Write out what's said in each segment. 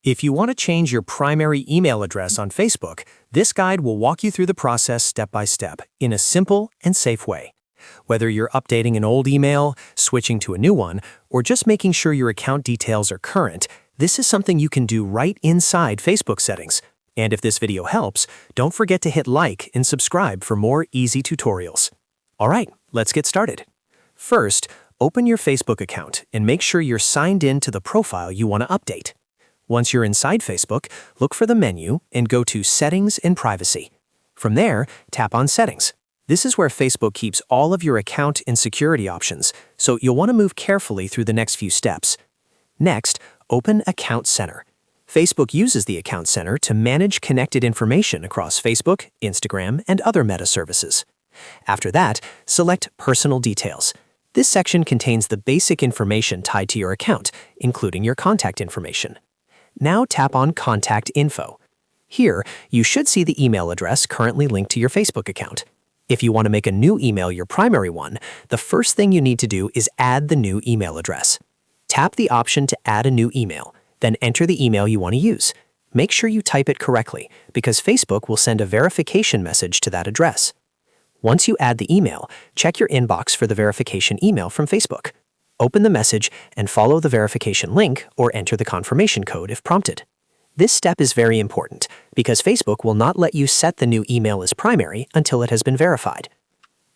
If you want to change your primary email address on Facebook, this guide will walk you through the process step by step in a simple and safe way. Whether you're updating an old email, switching to a new one, or just making sure your account details are current, this is something you can do right inside Facebook settings. And if this video helps, don't forget to hit like and subscribe for more easy tutorials. All right, let's get started. First, open your Facebook account and make sure you're signed in to the profile you want to update. Once you're inside Facebook, look for the menu and go to Settings and Privacy. From there, tap on Settings. This is where Facebook keeps all of your account and security options, so you'll want to move carefully through the next few steps. Next, open Account Center. Facebook uses the Account Center to manage connected information across Facebook, Instagram, and other Meta services. After that, select Personal Details. This section contains the basic information tied to your account, including your contact information. Now tap on Contact Info. Here, you should see the email address currently linked to your Facebook account. If you want to make a new email your primary one, the first thing you need to do is add the new email address. Tap the option to add a new email, then enter the email you want to use. Make sure you type it correctly, because Facebook will send a verification message to that address. Once you add the email, check your inbox for the verification email from Facebook. Open the message and follow the verification link or enter the confirmation code if prompted. This step is very important because Facebook will not let you set the new email as primary until it has been verified.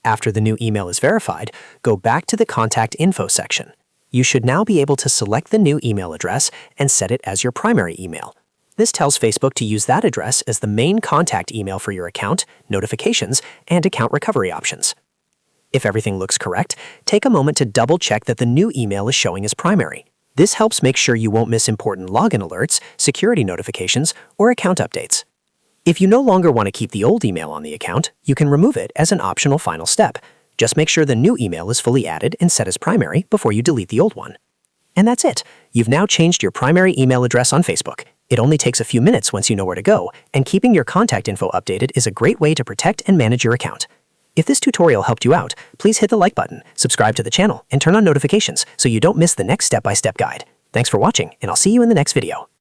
After the new email is verified, go back to the Contact Info section. You should now be able to select the new email address and set it as your primary email. This tells Facebook to use that address as the main contact email for your account, notifications, and account recovery options. If everything looks correct, take a moment to double-check that the new email is showing as primary. This helps make sure you won't miss important login alerts, security notifications, or account updates. If you no longer want to keep the old email on the account, you can remove it as an optional final step. Just make sure the new email is fully added and set as primary before you delete the old one. And that's it. You've now changed your primary email address on Facebook. It only takes a few minutes once you know where to go, and keeping your contact info updated is a great way to protect and manage your account. If this tutorial helped you out, please hit the like button, subscribe to the channel, and turn on notifications so you don't miss the next step-by-step guide. Thanks for watching, and I'll see you in the next video.